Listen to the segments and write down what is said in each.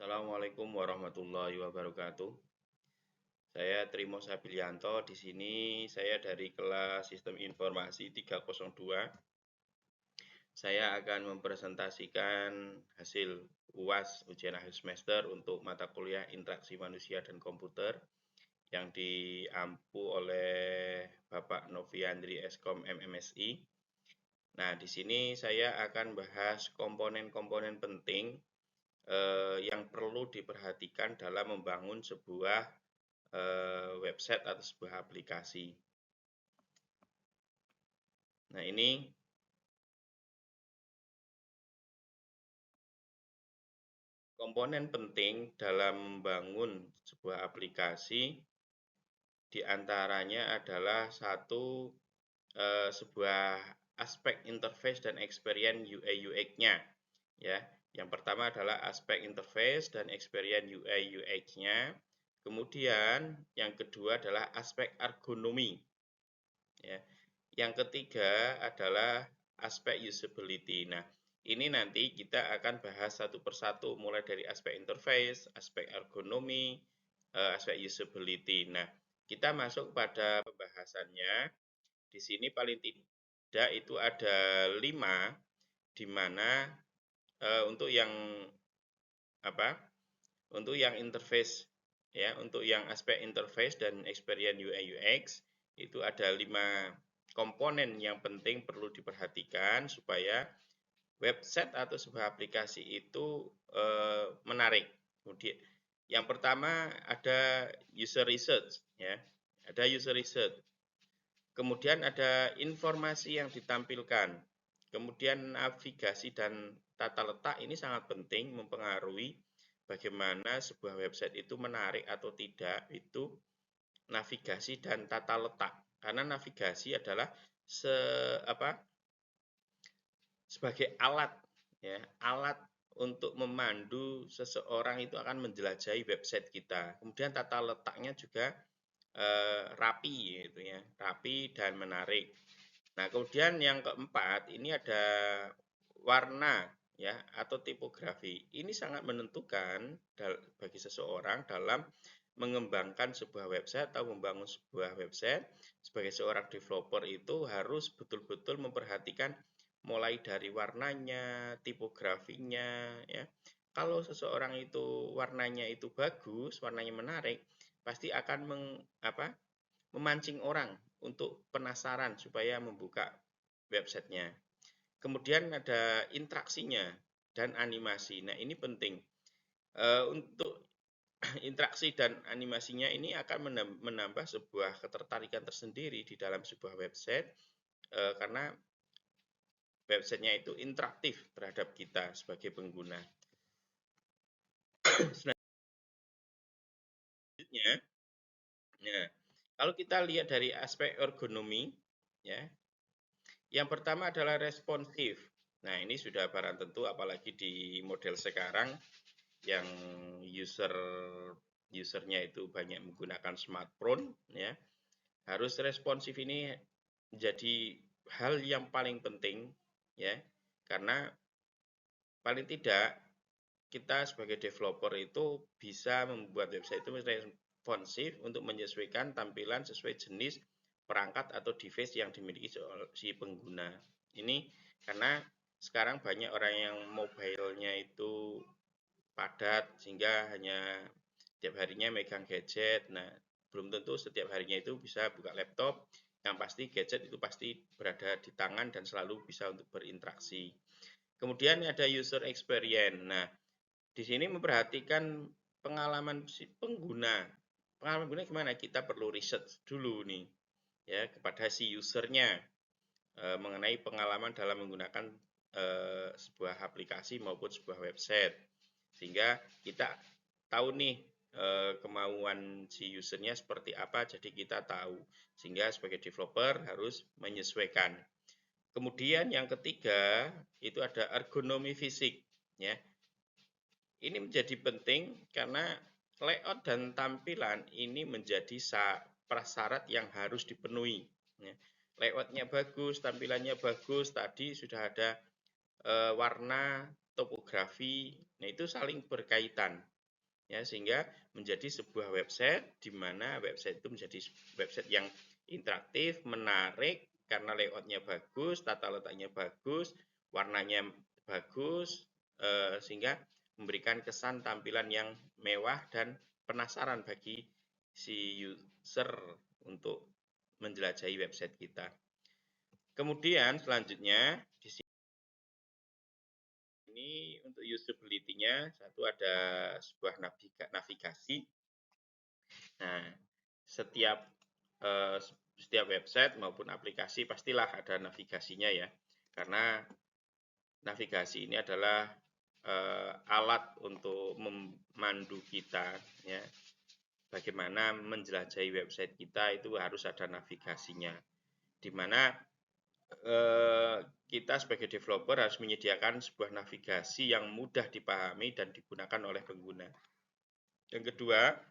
Assalamualaikum warahmatullahi wabarakatuh. Saya Trimo Sabilianto. Di sini saya dari kelas Sistem Informasi 302. Saya akan mempresentasikan hasil UAS ujian akhir semester untuk mata kuliah Interaksi Manusia dan Komputer yang diampu oleh Bapak Noviandri Eskom MMSI. Nah, di sini saya akan bahas komponen-komponen penting yang perlu diperhatikan dalam membangun sebuah website atau sebuah aplikasi. Nah, ini komponen penting dalam membangun sebuah aplikasi, diantaranya adalah sebuah aspek interface dan experience UI UX-nya. Ya, yang pertama adalah aspek interface dan experience UI UX-nya. Kemudian yang kedua adalah aspek ergonomi. Ya. Yang ketiga adalah aspek usability. Nah, ini nanti kita akan bahas satu persatu mulai dari aspek interface, aspek ergonomi, aspek usability. Nah, kita masuk pada pembahasannya. Di sini paling tidak itu ada 5, di mana untuk yang apa? Untuk yang interface, ya, untuk yang aspek interface dan experience UI UX itu ada 5 komponen yang penting perlu diperhatikan supaya website atau sebuah aplikasi itu menarik. Kemudian yang pertama ada user research, ya, ada user research. Kemudian ada informasi yang ditampilkan. Kemudian navigasi dan tata letak ini sangat penting mempengaruhi bagaimana sebuah website itu menarik atau tidak, itu navigasi dan tata letak. Karena navigasi adalah sebagai alat, ya, alat untuk memandu seseorang itu akan menjelajahi website kita. Kemudian tata letaknya juga rapi, gitu ya, rapi dan menarik. Nah, kemudian yang keempat ini ada warna, ya, atau tipografi. Ini sangat menentukan bagi seseorang dalam mengembangkan sebuah website atau membangun sebuah website. Sebagai seorang developer itu harus betul-betul memperhatikan mulai dari warnanya, tipografinya, ya. Kalau seseorang itu warnanya itu bagus, warnanya menarik, pasti akan memancing orang untuk penasaran supaya membuka websitenya. Kemudian ada interaksinya dan animasi. Nah, ini penting. Untuk interaksi dan animasinya ini akan menambah sebuah ketertarikan tersendiri di dalam sebuah website karena websitenya itu interaktif terhadap kita sebagai pengguna. Selanjutnya, nah, kalau kita lihat dari aspek ergonomi, ya, yang pertama adalah responsif. Nah, ini sudah barang tentu apalagi di model sekarang yang usernya itu banyak menggunakan smartphone, ya. Harus responsif ini menjadi hal yang paling penting, ya. Karena paling tidak kita sebagai developer itu bisa membuat website itu responsif untuk menyesuaikan tampilan sesuai jenis perangkat atau device yang dimiliki si pengguna. Ini karena sekarang banyak orang yang mobilenya itu padat sehingga hanya setiap harinya megang gadget. Nah, belum tentu setiap harinya itu bisa buka laptop. Yang pasti gadget itu pasti berada di tangan dan selalu bisa untuk berinteraksi. Kemudian ada user experience. Nah, di sini memperhatikan pengalaman si pengguna. Pengalaman pengguna gimana? Kita perlu research dulu nih, ya, kepada si usernya mengenai pengalaman dalam menggunakan sebuah aplikasi maupun sebuah website. Sehingga kita tahu nih kemauan si usernya seperti apa, jadi kita tahu. Sehingga sebagai developer harus menyesuaikan. Kemudian yang ketiga itu ada ergonomi fisik, ya. Ini menjadi penting karena layout dan tampilan ini menjadi prasyarat yang harus dipenuhi. Ya. Layoutnya bagus, tampilannya bagus, tadi sudah ada warna, topografi, nah itu saling berkaitan. ya, sehingga menjadi sebuah website di mana website itu menjadi website yang interaktif, menarik karena layoutnya bagus, tata letaknya bagus, warnanya bagus, sehingga memberikan kesan tampilan yang mewah dan penasaran bagi si user untuk menjelajahi website kita. Kemudian selanjutnya di sini untuk usability-nya satu ada sebuah navigasi. Nah, setiap website maupun aplikasi pastilah ada navigasinya ya, karena navigasi ini adalah alat untuk memandu kita ya. Bagaimana menjelajahi website kita itu harus ada navigasinya, di mana kita sebagai developer harus menyediakan sebuah navigasi yang mudah dipahami dan digunakan oleh pengguna. Yang kedua,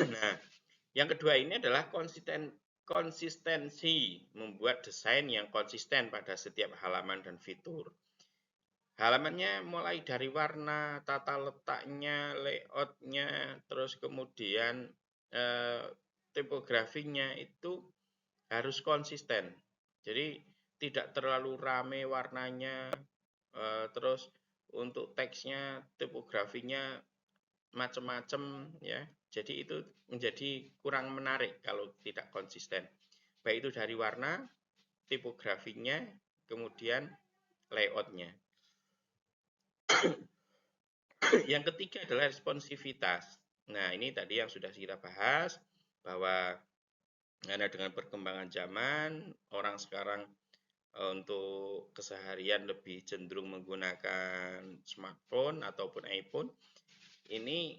nah, yang kedua ini adalah konsistensi, membuat desain yang konsisten pada setiap halaman dan fitur. Halamannya mulai dari warna, tata letaknya, layoutnya, terus kemudian tipografinya itu harus konsisten. Jadi tidak terlalu rame warnanya, terus untuk teksnya, tipografinya macam-macam ya. Jadi itu menjadi kurang menarik kalau tidak konsisten. Baik itu dari warna, tipografinya, kemudian layoutnya. Yang ketiga adalah responsivitas. Nah, ini tadi yang sudah kita bahas, bahwa karena dengan perkembangan zaman, orang sekarang untuk keseharian lebih cenderung menggunakan smartphone ataupun iPhone. Ini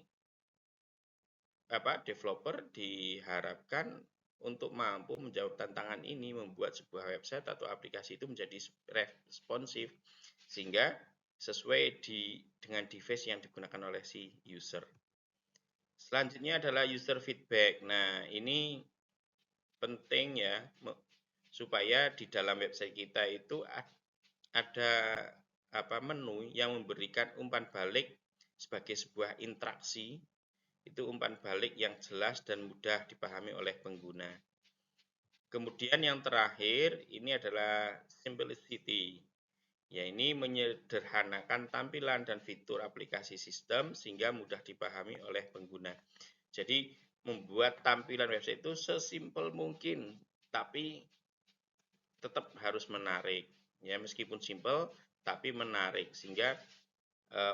developer diharapkan untuk mampu menjawab tantangan ini, membuat sebuah website atau aplikasi itu menjadi responsif sehingga sesuai dengan device yang digunakan oleh si user. Selanjutnya adalah user feedback. Nah, ini penting ya, supaya di dalam website kita itu ada menu yang memberikan umpan balik sebagai sebuah interaksi. Itu umpan balik yang jelas dan mudah dipahami oleh pengguna. Kemudian yang terakhir ini adalah simplicity. Ya, ini menyederhanakan tampilan dan fitur aplikasi sistem sehingga mudah dipahami oleh pengguna. Jadi membuat tampilan website itu sesimpel mungkin, tapi tetap harus menarik. Ya, meskipun simpel tapi menarik sehingga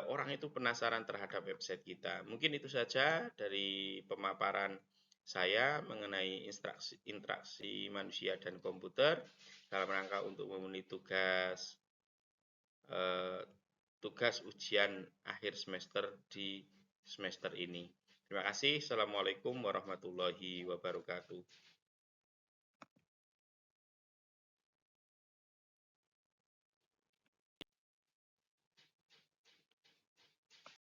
orang itu penasaran terhadap website kita. Mungkin itu saja dari pemaparan saya mengenai interaksi manusia dan komputer dalam rangka untuk memenuhi tugas ujian akhir semester di semester ini. Terima kasih. Assalamualaikum warahmatullahi wabarakatuh.